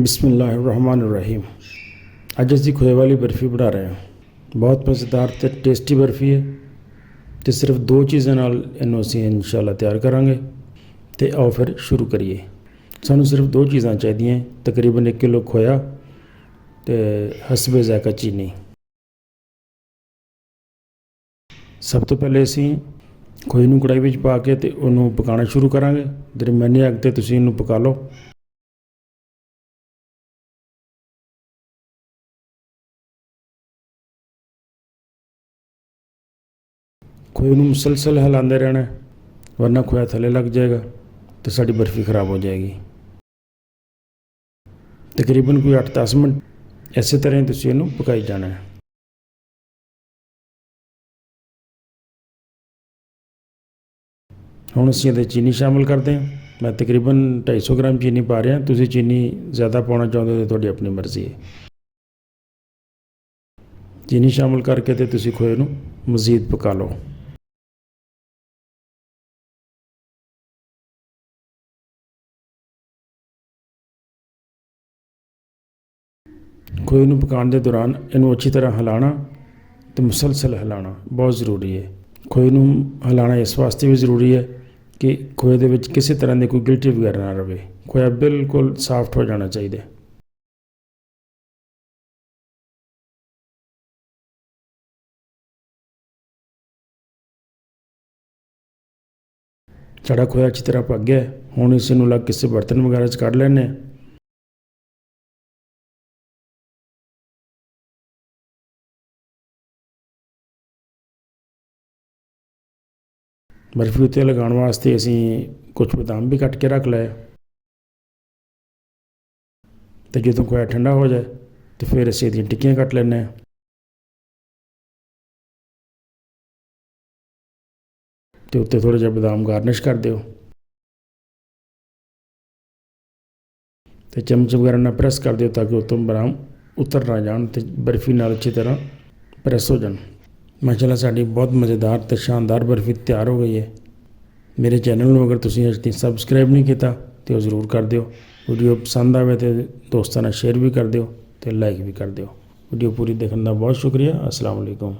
बिस्मिल्लाहिर्रहमानिर्रहीम। ਅੱਜ ਅਸੀਂ ਖੋਏ ਵਾਲੀ ਬਰਫੀ ਬਣਾ ਰਹੇ ਹਾਂ। ਬਹੁਤ ਮਜ਼ੇਦਾਰ ਤੇ ਟੇਸਟੀ ਬਰਫੀ ਹੈ ਤੇ ਸਿਰਫ ਦੋ ਚੀਜ਼ਾਂ ਨਾਲ ਇਹਨੂੰ ਅਸੀਂ ਇਨਸ਼ਾਅੱਲਾ ਤਿਆਰ ਕਰਾਂਗੇ। ਤੇ ਆਓ ਫਿਰ ਸ਼ੁਰੂ ਕਰੀਏ। ਸਾਨੂੰ ਸਿਰਫ ਦੋ ਚੀਜ਼ਾਂ ਚਾਹੀਦੀਆਂ, ਤਕਰੀਬਨ 1 ਕਿਲੋ ਖੋਇਆ ਤੇ ਹਸਬੇ ਜ਼ਾਇਕਾ ਚੀਨੀ। ਸਭ ਤੋਂ ਪਹਿਲੇ ਅਸੀਂ ਖੋਏ ਨੂੰ ਕੜਾਈ ਵਿੱਚ ਪਾ ਕੇ ਤੇ ਉਹਨੂੰ ਪਕਾਉਣਾ ਸ਼ੁਰੂ ਕਰਾਂਗੇ। ਦਰਮਿਆਨੀ ਅੱਗ ਤੇ ਤੁਸੀਂ ਇਹਨੂੰ ਪਕਾ ਲਓ। ਖੋਏ ਨੂੰ ਮੁਸਲਸਲ ਹਿਲਾਉਂਦੇ ਰਹਿਣਾ, ਵਰਨਾ ਖੋਇਆ ਥੱਲੇ ਲੱਗ ਜਾਏਗਾ ਤੇ ਸਾਡੀ ਬਰਫੀ ਖ਼ਰਾਬ ਹੋ ਜਾਏਗੀ। ਤਕਰੀਬਨ ਕੋਈ 8-10 ਮਿੰਟ ਇਸੇ ਤਰ੍ਹਾਂ ਹੀ ਤੁਸੀਂ ਇਹਨੂੰ ਪਕਾਈ ਜਾਣਾ ਹੈ। ਹੁਣ ਅਸੀਂ ਇਹਦੇ ਚੀਨੀ ਸ਼ਾਮਿਲ ਕਰਦੇ ਹਾਂ। ਮੈਂ ਤਕਰੀਬਨ 250 ਗ੍ਰਾਮ ਚੀਨੀ ਪਾ ਰਿਹਾ। ਤੁਸੀਂ ਚੀਨੀ ਜ਼ਿਆਦਾ ਪਾਉਣਾ ਚਾਹੁੰਦੇ ਹੋ ਤਾਂ ਤੁਹਾਡੀ ਆਪਣੀ ਮਰਜ਼ੀ ਹੈ। ਚੀਨੀ ਸ਼ਾਮਿਲ ਕਰਕੇ ਤੇ ਤੁਸੀਂ ਖੋਏ ਨੂੰ ਮਜ਼ੀਦ ਪਕਾ ਲਓ। ਖੋਏ ਨੂੰ ਪਕਾਉਣ ਦੇ ਦੌਰਾਨ ਇਹਨੂੰ ਅੱਛੀ ਤਰ੍ਹਾਂ ਹਿਲਾਉਣਾ ਤੇ ਮੁਸਲਸਲ ਹਿਲਾਉਣਾ ਬਹੁਤ ਜ਼ਰੂਰੀ ਹੈ। ਖੋਏ ਨੂੰ ਹਿਲਾਉਣਾ ਇਸ ਵਾਸਤੇ ਵੀ ਜ਼ਰੂਰੀ ਹੈ ਕਿ ਖੋਏ ਦੇ ਵਿੱਚ ਕਿਸੇ ਤਰ੍ਹਾਂ ਦੀ ਕੋਈ ਗਿਲਟੀ ਵਗੈਰਾ ਨਾ ਰਹੇ। ਖੋਇਆ ਬਿਲਕੁਲ ਸਾਫਟ ਹੋ ਜਾਣਾ ਚਾਹੀਦਾ। ਸਾਡਾ ਖੋਇਆ ਅੱਛੀ ਤਰ੍ਹਾਂ ਪੱਕ ਗਿਆ। ਹੁਣ ਇਸ ਨੂੰ ਲੱਗ ਕਿਸੇ ਬਰਤਨ ਵਗੈਰਾ 'ਚ ਕੱਢ ਲੈਂਦੇ ਹਾਂ। ਬਰਫੀ ਉੱਤੇ ਲਗਾਉਣ ਵਾਸਤੇ ਅਸੀਂ ਕੁਝ ਬਦਾਮ ਵੀ ਕੱਟ ਕੇ ਰੱਖ ਲਏ ਤੇ ਜਦੋਂ ਖੋਇਆ ਠੰਡਾ ਹੋ ਜਾਏ ਤੇ ਫਿਰ ਅਸੀਂ ਇਹਦੀਆਂ ਟਿੱਕੀਆਂ ਕੱਟ ਲੈਂਦੇ ਹਾਂ। ਤੇ ਉੱਤੇ ਥੋੜ੍ਹਾ ਜਿਹਾ ਬਦਾਮ ਗਾਰਨਿਸ਼ ਕਰ ਦਿਓ ਤੇ ਚਮਚ ਵਗੈਰਾ ਨਾਲ ਪ੍ਰੈਸ ਕਰ ਦਿਓ ਤਾਂ ਕਿ ਉੱਤੋਂ ਬਦਾਮ ਉਤਰ ਨਾ ਜਾਣ ਤੇ ਬਰਫੀ ਨਾਲ ਅੱਛੀ ਤਰ੍ਹਾਂ ਪ੍ਰੈਸ ਹੋ ਜਾਣ। ਮਾਸ਼ਾਅੱਲਾ ਸਾਡੀ ਬਹੁਤ ਮਜ਼ੇਦਾਰ ਤੇ ਸ਼ਾਨਦਾਰ ਬਰਫੀ ਤਿਆਰ ਹੋ ਗਈ ਹੈ। ਮੇਰੇ ਚੈਨਲ ਨੂੰ ਅਗਰ ਤੁਸੀਂ ਅਜੇ ਤੱਕ ਸਬਸਕ੍ਰਾਈਬ ਨਹੀਂ ਕੀਤਾ ਤਾਂ ਉਹ ਜ਼ਰੂਰ ਕਰ ਦਿਓ। ਵੀਡੀਓ ਪਸੰਦ ਆਵੇ ਤਾਂ ਦੋਸਤਾਂ ਨਾਲ ਸ਼ੇਅਰ ਵੀ ਕਰ ਦਿਓ ਤੇ ਲਾਈਕ ਵੀ ਕਰ ਦਿਓ। ਵੀਡੀਓ ਪੂਰੀ ਦੇਖਣ ਦਾ ਬਹੁਤ ਸ਼ੁਕਰੀਆ। ਅਸਲਾਮ ਵਾਲੇਕੁਮ।